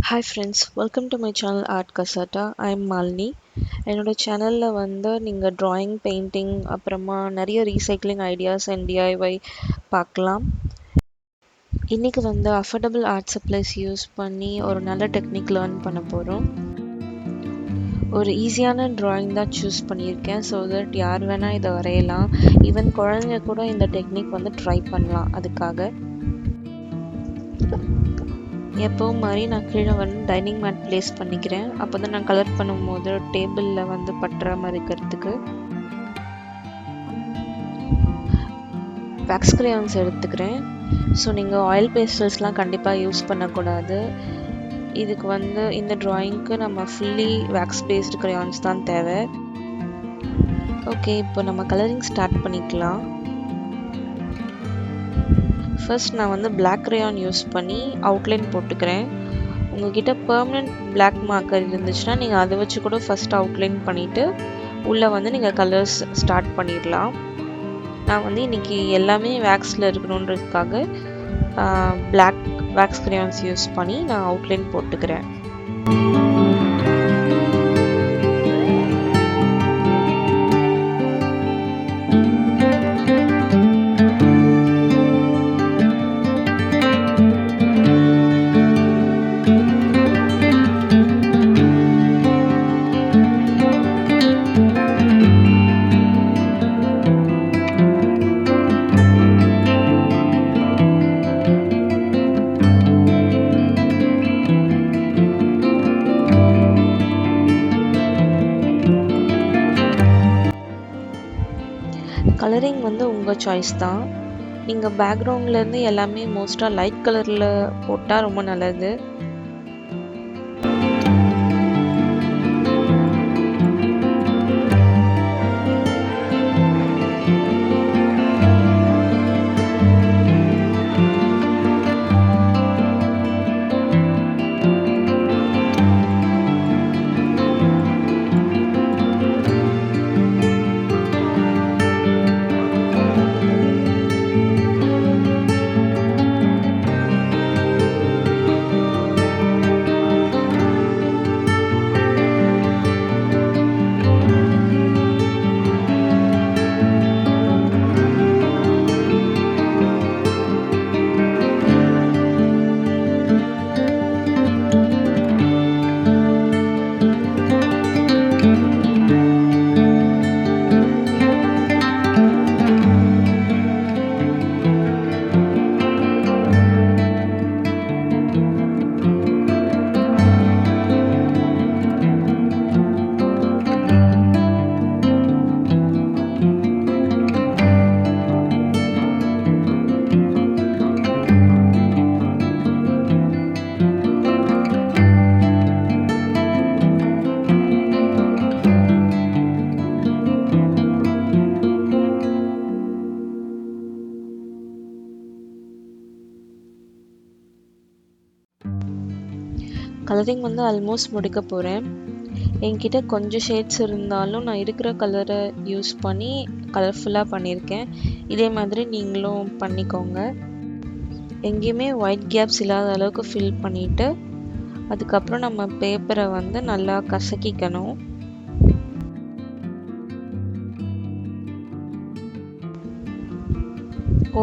Hi friends, welcome to my channel Art Casata. I am Malini. என்னோட சேனலில் நீங்கள் drawing, painting, அப்புறமா நிறைய ரீசைக்ளிங் ஐடியாஸ் அண்ட் DIY பார்க்கலாம். இன்றைக்கி அஃபோர்டபுள் ஆர்ட் சப்ளைஸ் யூஸ் பண்ணி ஒரு நல்ல டெக்னிக் லேர்ன் பண்ண போகிறோம். ஒரு ஈஸியான drawing தான் சூஸ் பண்ணியிருக்கேன். ஸோ தட் யார் வேணால் இதை வரையலாம். ஈவன் குழந்தைங்க கூட இந்த டெக்னிக் ட்ரை பண்ணலாம். அதுக்காக எப்பவும் மாதிரி நான் கீழே டைனிங் மேட் ப்ளேஸ் பண்ணிக்கிறேன். அப்போ தான் நான் கலர் பண்ணும்போது டேபிளில் பற்றாமல் இருக்கிறதுக்கு. வேக்ஸ் கிரேயான்ஸ் எடுத்துக்கிறேன். ஸோ நீங்கள் ஆயில் பேஸ்டல்ஸ்லாம் கண்டிப்பாக யூஸ் பண்ணக்கூடாது. இதுக்கு இந்த ட்ராயிங்க்கு நம்ம ஃபுல்லி வேக்ஸ் பேஸ்டு கிரேயான்ஸ் தான் தேவை. ஓகே, இப்போ நம்ம கலரிங் ஸ்டார்ட் பண்ணிக்கலாம். ஃபர்ஸ்ட் நான் பிளாக் கிரேயான் யூஸ் பண்ணி அவுட்லைன் போட்டுக்கிறேன். உங்ககிட்ட பெர்மனெண்ட் பிளாக் மார்க்கர் இருந்துச்சுன்னா நீங்கள் அதை வச்சு கூட ஃபர்ஸ்ட் அவுட்லைன் பண்ணிவிட்டு உள்ளே நீங்கள் கலர்ஸ் ஸ்டார்ட் பண்ணிடலாம். நான் இன்றைக்கி எல்லாமே வேக்ஸில் இருக்கணுன்றதுக்காக பிளாக் வேக்ஸ் கிரேயான்ஸ் யூஸ் பண்ணி நான் அவுட்லைன் போட்டுக்கிறேன். கலரிங் உங்கள் சாய்ஸ் தான். நீங்கள் பேக்ரவுண்ட்லேருந்து எல்லாமே மோஸ்ட்டாக லைட் கலரில் போட்டால் ரொம்ப நல்லது. கலரிங் ஆல்மோஸ்ட் முடிக்க போகிறேன். என்கிட்ட கொஞ்சம் ஷேட்ஸ் இருந்தாலும் நான் இருக்கிற கலரை யூஸ் பண்ணி கலர்ஃபுல்லாக பண்ணியிருக்கேன். இதே மாதிரி நீங்களும் பண்ணிக்கோங்க. எங்கேயுமே ஒயிட் கேப்ஸ் இல்லாத அளவுக்கு ஃபில் பண்ணிவிட்டு அதுக்கப்புறம் நம்ம பேப்பரை நல்லா கசக்கிக்கணும்.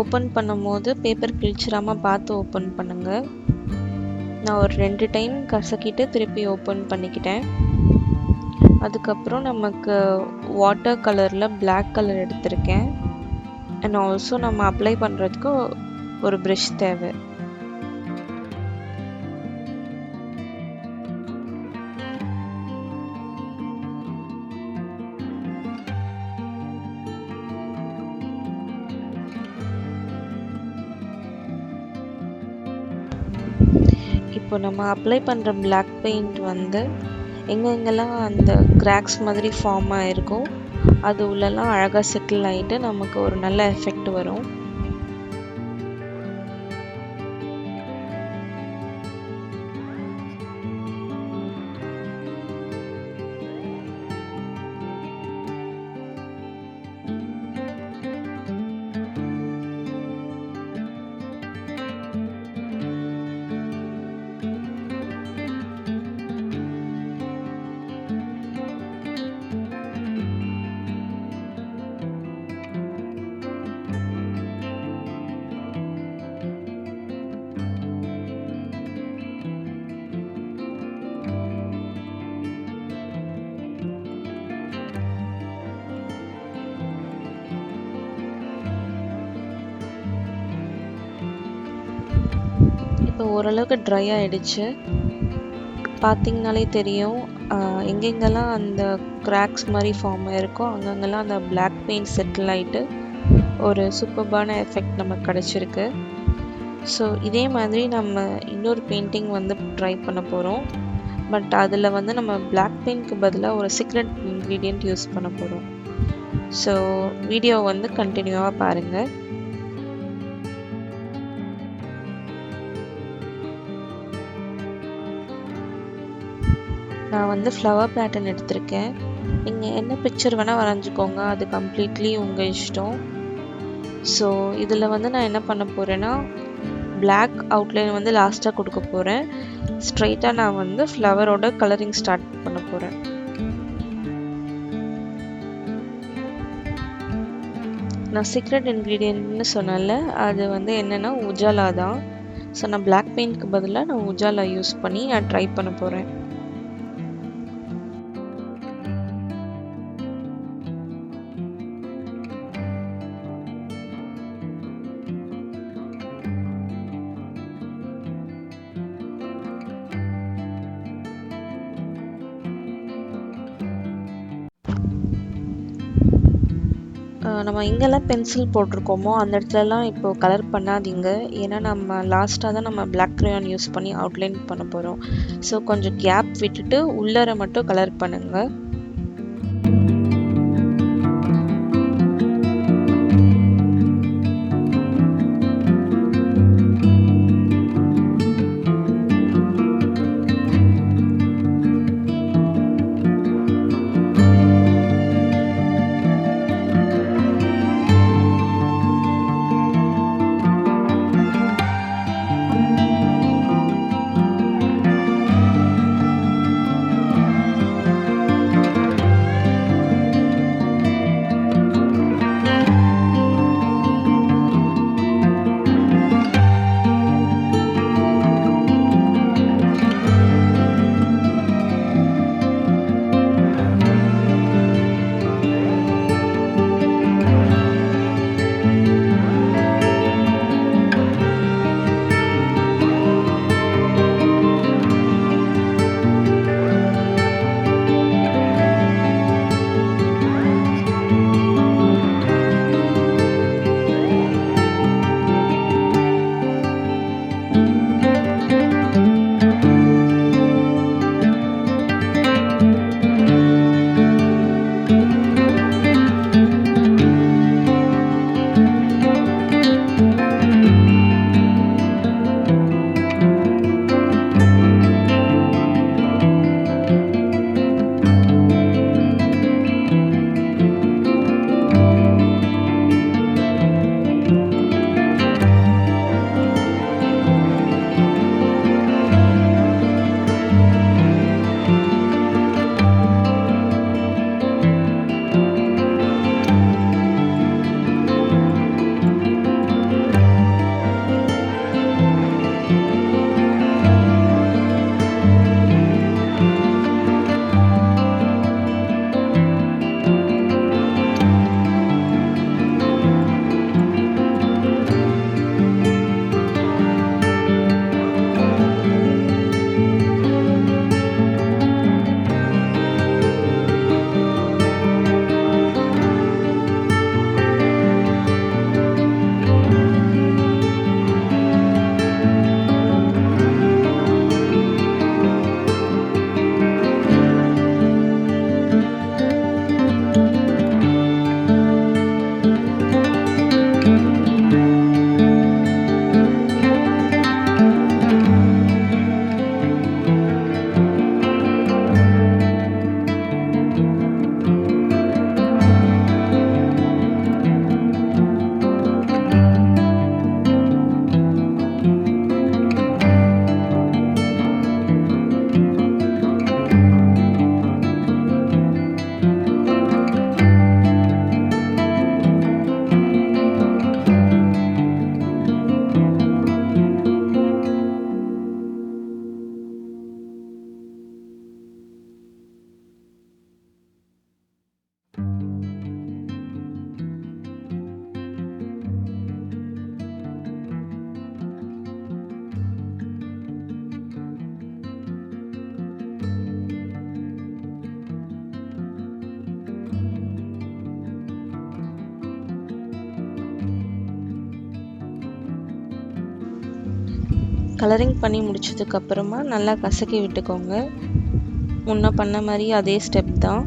ஓப்பன் பண்ணும்போது பேப்பர் கிழிச்சிடாமல் பார்த்து ஓப்பன் பண்ணுங்கள். நான் ஒரு 2 டைம் கசக்கிட்டு திருப்பி ஓப்பன் பண்ணிக்கிட்டேன். அதுக்கப்புறம் நமக்கு வாட்டர் கலரில் பிளாக் கலர் எடுத்திருக்கேன். அண்ட் ஆல்சோ நம்ம அப்ளை பண்ணுறதுக்கு ஒரு ப்ரஷ் தேவை. இப்போ நம்ம அப்ளை பண்ணுற பிளாக் பெயிண்ட் எங்கெங்கெல்லாம் அந்த கிராக்ஸ் மாதிரி ஃபார்ம் ஆகிருக்கும் அது உள்ளெல்லாம் அழகாக செட்டில் ஆகிட்டு நமக்கு ஒரு நல்ல எஃபெக்ட் வரும். ஓரளவுக்கு ட்ரை ஆயிடுச்சு. பார்த்தீங்கனாலே தெரியும். எங்கெங்கெல்லாம் அந்த கிராக்ஸ் மாதிரி ஃபார்ம் ஆயிருக்கோ அங்கங்கெல்லாம் அந்த பிளாக் பெயிண்ட் செட்டில் ஆகிட்டு ஒரு சூப்பர்பான எஃபெக்ட் நமக்கு கிடச்சிருக்கு. ஸோ இதே மாதிரி நம்ம இன்னொரு பெயிண்டிங் வந்து ட்ரை பண்ண போகிறோம். பட் அதில் வந்து நம்ம பிளாக் பெயிண்ட்க்கு பதிலாக ஒரு சீக்ரெட் இன்க்ரீடியண்ட் யூஸ் பண்ண போகிறோம். ஸோ வீடியோ வந்து கண்டினியூவாக பாருங்கள். நான் வந்து ஃப்ளவர் பேட்டர்ன் எடுத்திருக்கேன். நீங்கள் என்ன பிக்சர் வேணால் வரைஞ்சிக்கோங்க, அது கம்ப்ளீட்லி உங்கள் இஷ்டம். ஸோ இதில் வந்து நான் என்ன பண்ண போகிறேன்னா, பிளாக் அவுட்லைன் வந்து லாஸ்ட்டாக கொடுக்க போகிறேன். ஸ்ட்ரைட்டாக நான் வந்து ஃப்ளவரோட கலரிங் ஸ்டார்ட் பண்ண போகிறேன். நான் சீக்ரெட் இன்க்ரீடியன்ட்னு சொன்னேன்ல, அது வந்து என்னென்னா உஜாலா தான். ஸோ நான் பிளாக் பெயிண்ட்க்கு பதிலாக நான் உஜாலா யூஸ் பண்ணி நான் ட்ரை பண்ண போகிறேன். நம்ம எங்கெல்லாம் பென்சில் போட்டிருக்கோமோ அந்த இடத்துலலாம் இப்போது கலர் பண்ணாதீங்க. ஏன்னா நம்ம லாஸ்ட்டாக தான் நம்ம பிளாக் க்ரையான் யூஸ் பண்ணி அவுட்லைன் பண்ண போகிறோம். ஸோ கொஞ்சம் கேப் விட்டுட்டு உள்ளர மட்டும் கலர் பண்ணுங்கள். கலரிங் பண்ணி முடிச்சதுக்கு அப்புறமா நல்லா கசக்கி விட்டுக்கோங்க. முன்ன பண்ண மாதிரி அதே ஸ்டெப் தான்.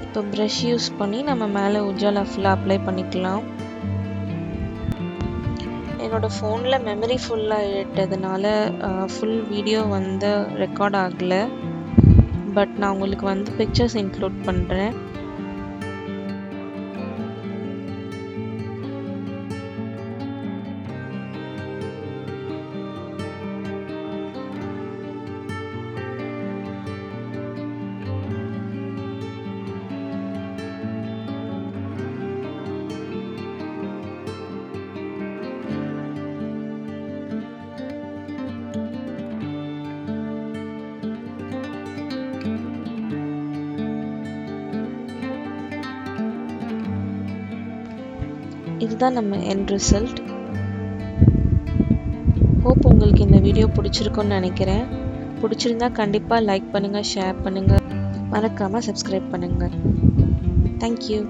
இப்போ ப்ரஷ் யூஸ் பண்ணி நம்ம மேலே உஜாலா ஃபுல்லாக அப்ளை பண்ணிக்கலாம். என்னோடய ஃபோனில் மெமரி ஃபுல்லாக ஆகிட்டதுனால ஃபுல் வீடியோ வந்து ரெக்கார்ட் ஆகலை. பட் நான் உங்களுக்கு வந்து பிக்சர்ஸ் இன்க்ளூட் பண்ணுறேன். இதுதான் நம்ம எண்ட் ரிசல்ட். ஹோப் உங்களுக்கு இந்த வீடியோ பிடிச்சிருக்குன்னு நினைக்கிறேன். பிடிச்சிருந்தா கண்டிப்பாக லைக் பண்ணுங்கள், ஷேர் பண்ணுங்கள், மறக்காமல் சப்ஸ்கிரைப் பண்ணுங்கள். தேங்க்யூ.